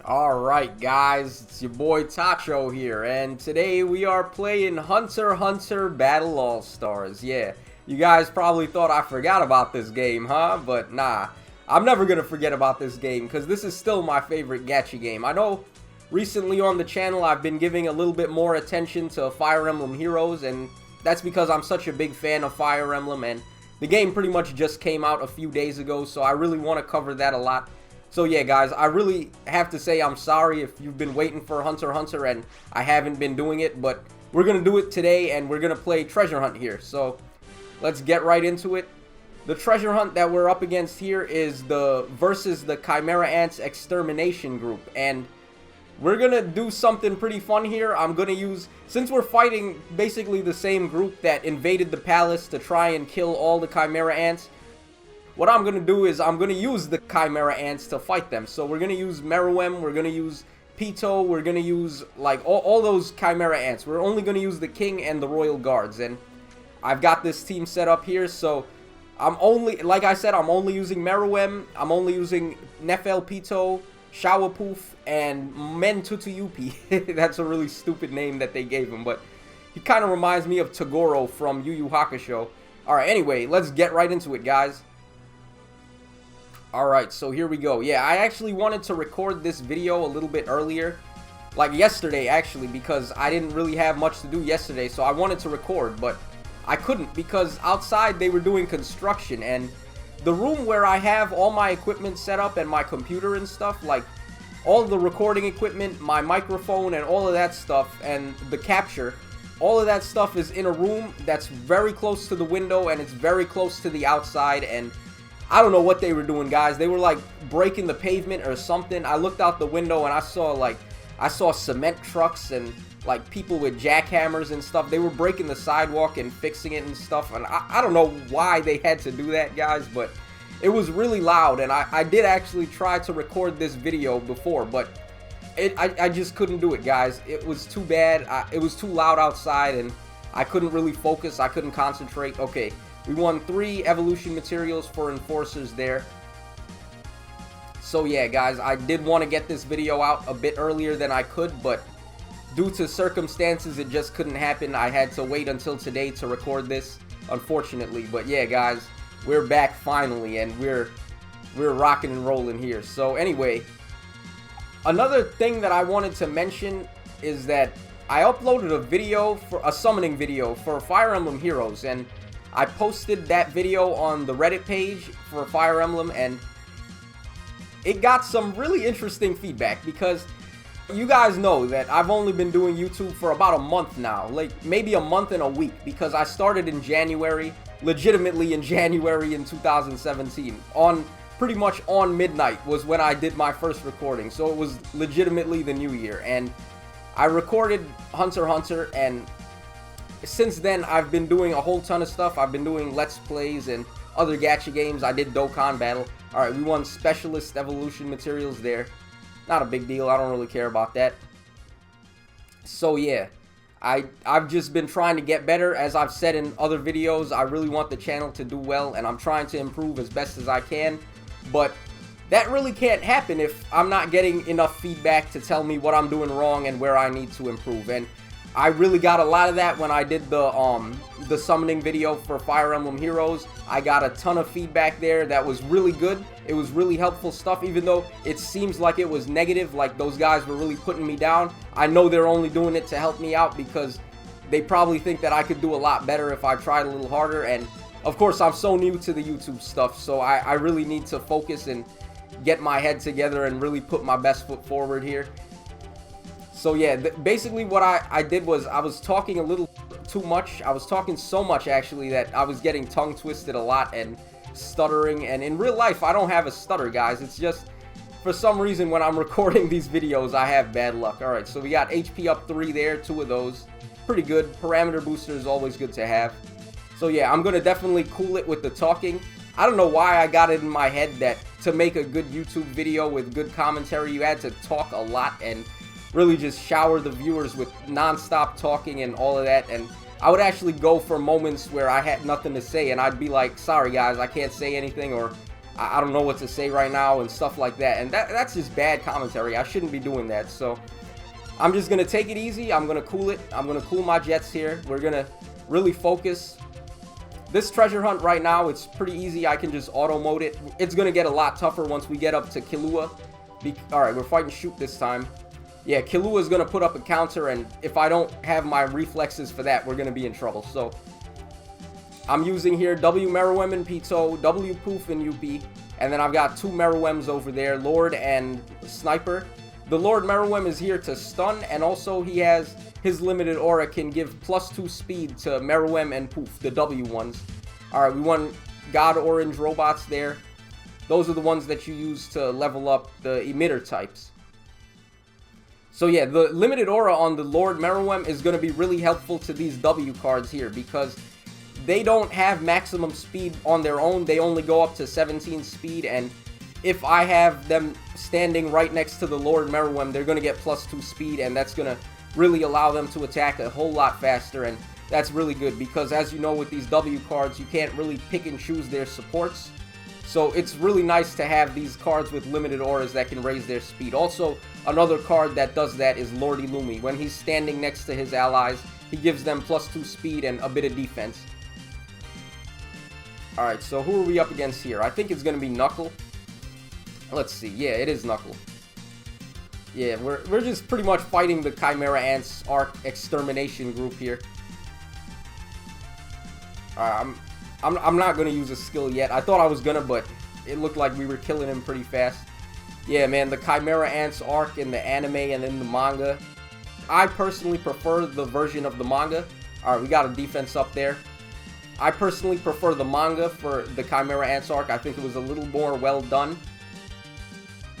Alright guys, it's your boy Tacho here, and today we are playing HxH Battle All Stars. Yeah, you guys probably thought I forgot about this game, huh? But nah, I'm never gonna forget about this game, because this is still my favorite gacha game. I know recently on the channel I've been giving a little bit more attention to Fire Emblem Heroes, and that's because I'm such a big fan of Fire Emblem, and the game pretty much just came out a few days ago, so I really want to cover that a lot. So yeah guys, I really have to say I'm sorry if you've been waiting for HxH and I haven't been doing it, but we're going to do it today and we're going to play Treasure Hunt here. So let's get right into it. The Treasure Hunt that we're up against here is versus the Chimera Ants Extermination group, and we're going to do something pretty fun here. I'm going to use, since we're fighting basically the same group that invaded the palace to try and kill all the Chimera Ants, what I'm going to do is I'm going to use the Chimera Ants to fight them. So we're going to use Meruem, we're going to use Pito, we're going to use like all those Chimera Ants. We're only going to use the King and the Royal Guards. And I've got this team set up here. So I'm only, like I said, I'm only using Meruem, I'm only using Nefel Pito, Shawapoof, and Men Tutuyupi. That's a really stupid name that they gave him, but he kind of reminds me of Togoro from Yu Yu Hakusho. Alright, anyway, let's get right into it, guys. Alright, so here we go. Yeah, I actually wanted to record this video a little bit earlier. Like yesterday, actually, because I didn't really have much to do yesterday. So I wanted to record, but I couldn't because outside they were doing construction. And the room where I have all my equipment set up and my computer and stuff, like all the recording equipment, my microphone and all of that stuff, and the capture, all of that stuff is in a room that's very close to the window and it's very close to the outside. And I don't know what they were doing, guys. They were like breaking the pavement or something. I looked out the window and I saw cement trucks and like people with jackhammers and stuff. They were breaking the sidewalk and fixing it and stuff. And I don't know why they had to do that, guys, but it was really loud. And I did actually try to record this video before, but I just couldn't do it, guys. It was too bad. It was too loud outside and I couldn't really focus. I couldn't concentrate. Okay. We won 3 evolution materials for enforcers there. So yeah, guys, I did want to get this video out a bit earlier than I could, but due to circumstances, it just couldn't happen. I had to wait until today to record this, unfortunately. But yeah, guys, we're back finally, and we're rocking and rolling here. So anyway, another thing that I wanted to mention is that I uploaded a summoning video for Fire Emblem Heroes, and I posted that video on the Reddit page for Fire Emblem, and it got some really interesting feedback because you guys know that I've only been doing YouTube for about a month now, like maybe a month and a week, because I started in January, legitimately in January in 2017. Pretty much on midnight was when I did my first recording, so it was legitimately the new year, and I recorded HxH, and since then, I've been doing a whole ton of stuff. I've been doing Let's Plays and other gacha games. I did Dokkan Battle. Alright, we won Specialist Evolution materials there. Not a big deal. I don't really care about that. So yeah, I've just been trying to get better. As I've said in other videos, I really want the channel to do well, and I'm trying to improve as best as I can. But that really can't happen if I'm not getting enough feedback to tell me what I'm doing wrong and where I need to improve. And I really got a lot of that when I did the summoning video for Fire Emblem Heroes. I got a ton of feedback there that was really good. It was really helpful stuff, even though it seems like it was negative, like those guys were really putting me down. I know they're only doing it to help me out because they probably think that I could do a lot better if I tried a little harder. And of course, I'm so new to the YouTube stuff, so I really need to focus and get my head together and really put my best foot forward here. So yeah, basically what I did was I was talking a little too much. I was talking so much, actually, that I was getting tongue twisted a lot and stuttering. And in real life, I don't have a stutter, guys. It's just, for some reason, when I'm recording these videos, I have bad luck. Alright, so we got HP up 3 there, 2 of those. Pretty good. Parameter booster is always good to have. So yeah, I'm going to definitely cool it with the talking. I don't know why I got it in my head that to make a good YouTube video with good commentary, you had to talk a lot and really just shower the viewers with non-stop talking and all of that. And I would actually go for moments where I had nothing to say and I'd be like, sorry guys, I can't say anything, or I don't know what to say right now and stuff like that. And that's just bad commentary. I shouldn't be doing that. So I'm just going to take it easy. I'm going to cool it. I'm going to cool my jets here. We're going to really focus. This treasure hunt right now, it's pretty easy. I can just auto mode it. It's going to get a lot tougher once we get up to Killua. Alright, we're fighting shoot this time. Yeah, Killua is going to put up a counter, and if I don't have my reflexes for that, we're going to be in trouble. So I'm using here W Meruem and Pito, W Poof and UP, and then I've got 2 Meruems over there, Lord and Sniper. The Lord Meruem is here to stun, and also he has his limited aura can give +2 speed to Meruem and Poof, the W ones. Alright, we won God Orange robots there. Those are the ones that you use to level up the emitter types. So yeah, the limited aura on the Lord Meruem is going to be really helpful to these W cards here, because they don't have maximum speed on their own. They only go up to 17 speed, and if I have them standing right next to the Lord Meruem, they're going to get +2 speed, and that's going to really allow them to attack a whole lot faster, and that's really good, because as you know, with these W cards, you can't really pick and choose their supports. So it's really nice to have these cards with limited auras that can raise their speed. Also, another card that does that is Lord Illumi. When he's standing next to his allies, he gives them +2 speed and a bit of defense. Alright, so who are we up against here? I think it's going to be Knuckle. Let's see. Yeah, it is Knuckle. Yeah, we're just pretty much fighting the Chimera Ants Arc Extermination group here. Alright, I'm not going to use a skill yet. I thought I was going to, but it looked like we were killing him pretty fast. Yeah, man, the Chimera Ants arc in the anime and in the manga. I personally prefer the version of the manga. Alright, we got a defense up there. I personally prefer the manga for the Chimera Ants arc. I think it was a little more well done.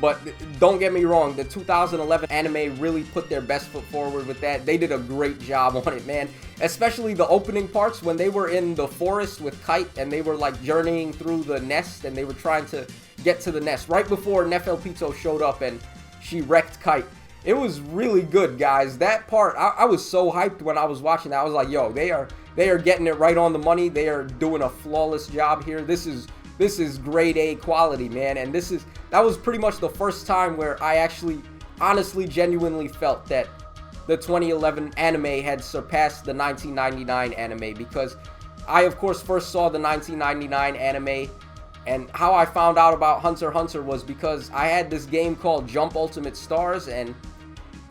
But don't get me wrong, the 2011 anime really put their best foot forward with that. They did a great job on it, man. Especially the opening parts when they were in the forest with Kite and they were like journeying through the nest and they were trying to get to the nest. Right before Nefelpito showed up and she wrecked Kite. It was really good, guys. That part, I was so hyped when I was watching that. I was like, yo, they are getting it right on the money. They are doing a flawless job here. This is grade A quality, man. And that was pretty much the first time where I actually honestly genuinely felt that the 2011 anime had surpassed the 1999 anime, because I of course first saw the 1999 anime, and how I found out about Hunter x Hunter was because I had this game called Jump Ultimate Stars, and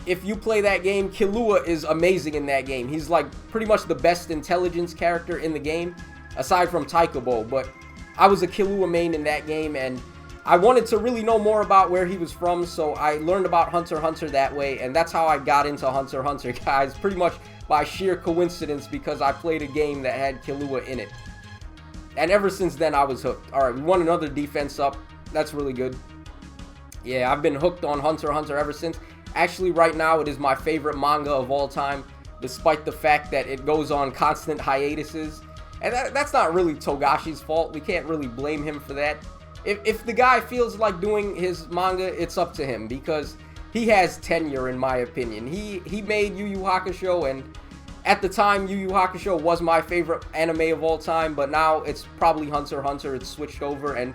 if you play that game, Killua is amazing in that game. He's like pretty much the best intelligence character in the game, aside from Taikobo. But I was a Killua main in that game, and I wanted to really know more about where he was from, so I learned about Hunter x Hunter that way, and that's how I got into Hunter x Hunter, guys, pretty much by sheer coincidence, because I played a game that had Killua in it. And ever since then, I was hooked. Alright, we won another defense up. That's really good. Yeah, I've been hooked on Hunter x Hunter ever since. Actually, right now, it is my favorite manga of all time, despite the fact that it goes on constant hiatuses. And that's not really Togashi's fault. We can't really blame him for that. If the guy feels like doing his manga, it's up to him, because he has tenure, in my opinion. He made Yu Yu Hakusho, and at the time, Yu Yu Hakusho was my favorite anime of all time, but now it's probably Hunter x Hunter. It's switched over, and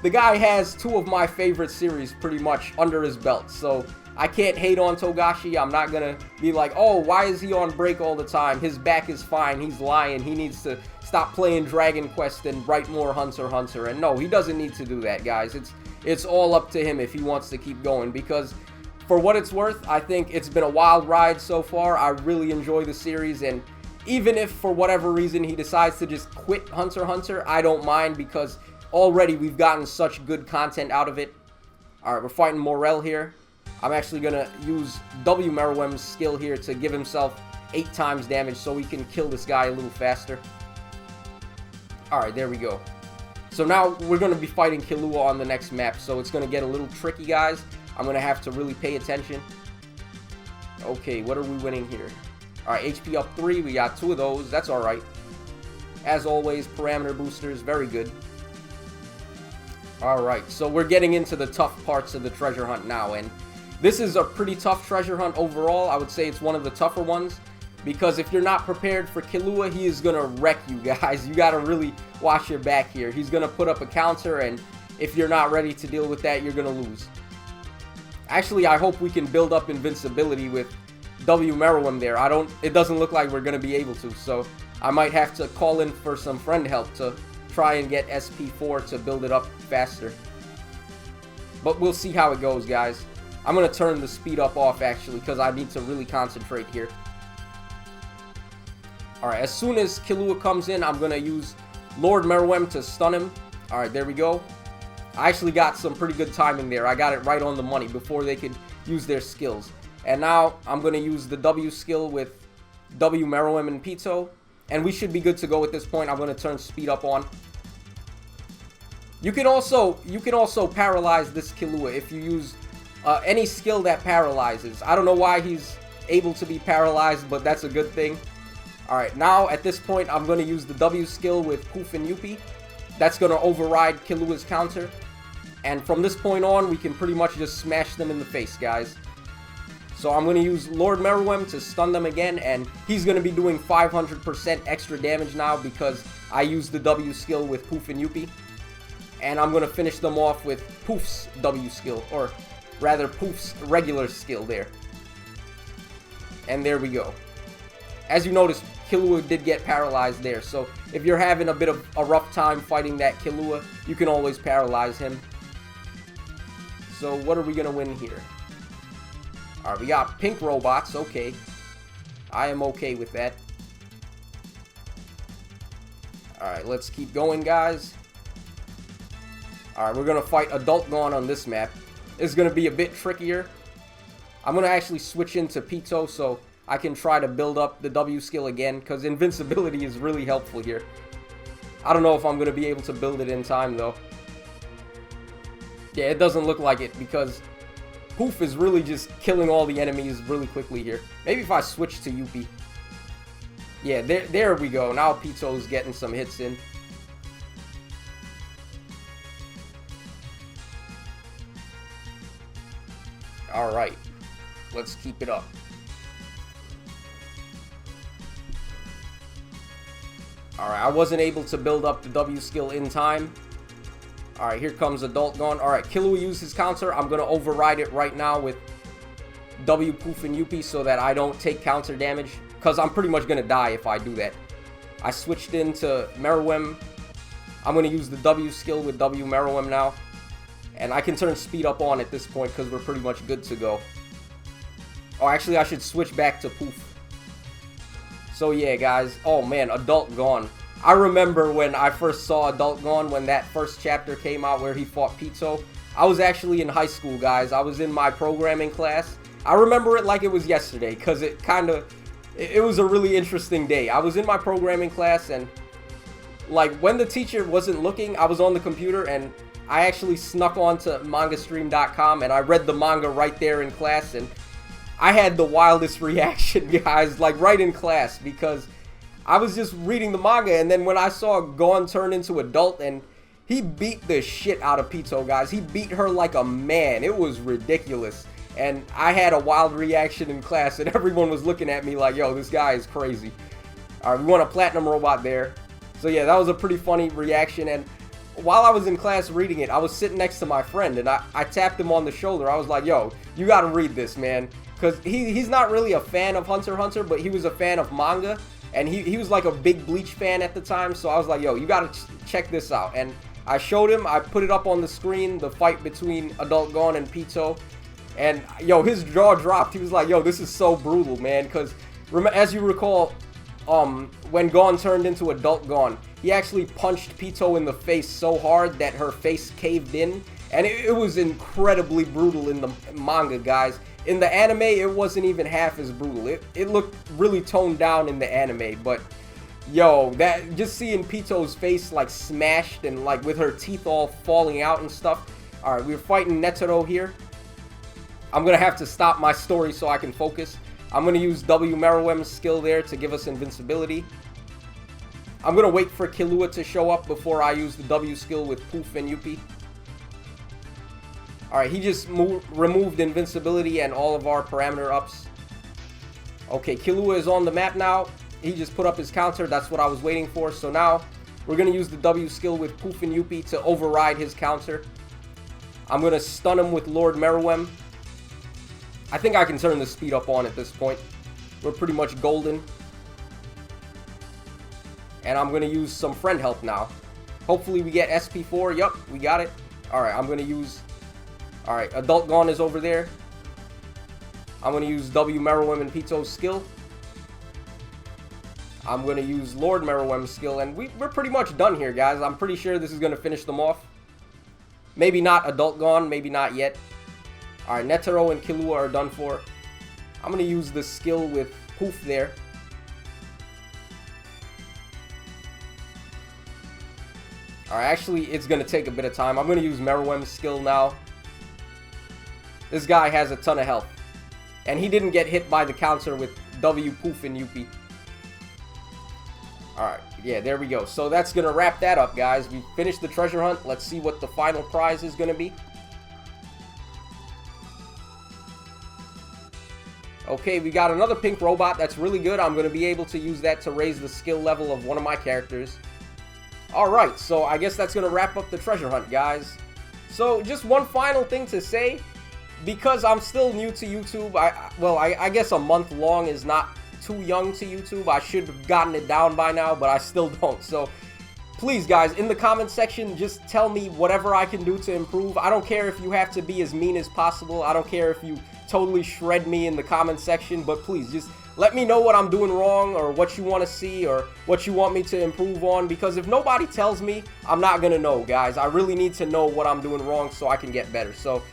the guy has 2 of my favorite series pretty much under his belt, so I can't hate on Togashi. I'm not gonna be like, oh, why is he on break all the time? His back is fine. He's lying. He needs to stop playing Dragon Quest and write more Hunter x Hunter. And no, he doesn't need to do that, guys. It's all up to him if he wants to keep going, because for what it's worth, I think it's been a wild ride so far. I really enjoy the series, and even if for whatever reason he decides to just quit Hunter x Hunter, I don't mind, because already we've gotten such good content out of it. Alright, we're fighting Morel here. I'm actually going to use W Meruem's skill here to give himself 8 times damage so we can kill this guy a little faster. Alright, there we go. So now we're going to be fighting Killua on the next map, so it's going to get a little tricky, guys. I'm going to have to really pay attention. Okay, what are we winning here? Alright, HP up 3. We got 2 of those. That's alright. As always, parameter boosters. Very good. Alright, so we're getting into the tough parts of the treasure hunt now, and this is a pretty tough treasure hunt overall. I would say it's one of the tougher ones, because if you're not prepared for Killua, he is going to wreck you guys. You got to really watch your back here. He's going to put up a counter, and if you're not ready to deal with that, you're gonna lose. Actually, I hope we can build up invincibility with W Meruem there. It doesn't look like we're gonna be able to, so I might have to call in for some friend help to try and get SP4 to build it up faster. But we'll see how it goes, guys. I'm gonna turn the speed up off, actually, because I need to really concentrate here. Alright, as soon as Killua comes in, I'm gonna use Lord Meruem to stun him. Alright, there we go. I actually got some pretty good timing there. I got it right on the money before they could use their skills. And now I'm going to use the W skill with W Meruem and Pito. And we should be good to go at this point. I'm going to turn speed up on. You can also paralyze this Killua if you use any skill that paralyzes. I don't know why he's able to be paralyzed, but that's a good thing. Alright, now at this point I'm going to use the W skill with Poof and Yuppie. That's going to override Killua's counter. And from this point on, we can pretty much just smash them in the face, guys. So I'm going to use Lord Meruem to stun them again, and he's going to be doing 500% extra damage now because I used the W skill with Poof and Yuppie. And I'm going to finish them off with Poof's W skill, or rather Poof's regular skill there. And there we go. As you notice, Killua did get paralyzed there, so if you're having a bit of a rough time fighting that Killua, you can always paralyze him. So what are we going to win here? Alright, we got pink robots, okay. I am okay with that. Alright, let's keep going, guys. Alright, we're going to fight Adult Gon on this map. It's going to be a bit trickier. I'm going to actually switch into Pito so I can try to build up the W skill again, because invincibility is really helpful here. I don't know if I'm going to be able to build it in time, though. Yeah, it doesn't look like it, because Poof is really just killing all the enemies really quickly here. Maybe if I switch to Yuppie. Yeah, there we go. Now Pito's getting some hits in. Alright. Let's keep it up. Alright, I wasn't able to build up the W skill in time. Alright, here comes Adult Gon. Alright, Killua used his counter. I'm going to override it right now with W, Poof, and Yuppie so that I don't take counter damage. Because I'm pretty much going to die if I do that. I switched into Meruem. I'm going to use the W skill with W Meruem now. And I can turn speed up on at this point because we're pretty much good to go. Oh, actually, I should switch back to Poof. So yeah, guys. Oh man, Adult Gon. I remember when I first saw Adult Gon, when that first chapter came out where he fought Pito. I was actually in high school, guys. I was in my programming class. I remember it like it was yesterday, because it was a really interesting day. I was in my programming class, and like when the teacher wasn't looking, I was on the computer, and I actually snuck onto mangastream.com, and I read the manga right there in class, and I had the wildest reaction, guys, like right in class, because I was just reading the manga, and then when I saw Gon turn into adult, and he beat the shit out of Pito, guys. He beat her like a man. It was ridiculous. And I had a wild reaction in class, and everyone was looking at me like, yo, this guy is crazy. Alright, we want a platinum robot there. So yeah, that was a pretty funny reaction, and while I was in class reading it, I was sitting next to my friend, and I tapped him on the shoulder. I was like, yo, you gotta read this, man. Because he's not really a fan of Hunter x Hunter, but he was a fan of manga. And he was like a big Bleach fan at the time, so I was like, yo, you gotta check this out. And I showed him, I put it up on the screen, the fight between Adult Gon and Pito. And, yo, his jaw dropped. He was like, yo, this is so brutal, man. Because, as you recall, when Gon turned into Adult Gon, he actually punched Pito in the face so hard that her face caved in. And it was incredibly brutal in the manga, guys. In the anime, it wasn't even half as brutal. It looked really toned down in the anime, but yo, that just seeing Pito's face like smashed and like with her teeth all falling out and stuff. Alright, we're fighting Netero here. I'm gonna have to stop my story so I can focus. I'm gonna use W Meruem's skill there to give us invincibility. I'm gonna wait for Killua to show up before I use the W skill with Poof and Yuppie. Alright, he just removed invincibility and all of our parameter ups. Okay, Killua is on the map now. He just put up his counter. That's what I was waiting for. So now We're going to use the W skill with Poof and Yuppie to override his counter. I'm going to stun him with Lord Meruem. I think I can turn the speed up on at this point. We're pretty much golden. And I'm going to use some friend help now. Hopefully we get SP4. Yup, we got it. Alright, I'm going to use... Alright, Adult Gon is over there. I'm going to use W Meruem and Pito's skill. I'm going to use Lord Meruem's skill. And we're pretty much done here, guys. I'm pretty sure this is going to finish them off. Maybe not Adult Gon. Maybe not yet. Alright, Netero and Killua are done for. I'm going to use the skill with Poof there. Alright, actually, it's going to take a bit of time. I'm going to use Meruem's skill now. This guy has a ton of health. And he didn't get hit by the counter with W, Poof, and Yuppie. Alright, yeah, there we go. So that's going to wrap that up, guys. We finished the treasure hunt. Let's see what the final prize is going to be. Okay, we got another pink robot. That's really good. I'm going to be able to use that to raise the skill level of one of my characters. Alright, so I guess that's going to wrap up the treasure hunt, guys. So, just one final thing to say. Because I'm still new to YouTube, I guess a month long is not too young to YouTube. I should have gotten it down by now, but I still don't. So, please, guys, in the comment section, just tell me whatever I can do to improve. I don't care if you have to be as mean as possible. I don't care if you totally shred me in the comment section, but please, just let me know what I'm doing wrong, or what you want to see, or what you want me to improve on, because if nobody tells me, I'm not going to know, guys. I really need to know what I'm doing wrong so I can get better. So,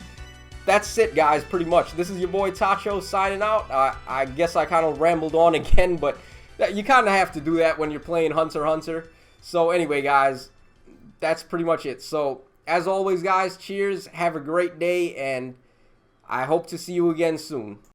that's it, guys, pretty much. This is your boy Tacho signing out. I guess I kind of rambled on again, but you kind of have to do that when you're playing Hunter x Hunter. So, anyway, guys, that's pretty much it. So, as always, guys, cheers, have a great day, and I hope to see you again soon.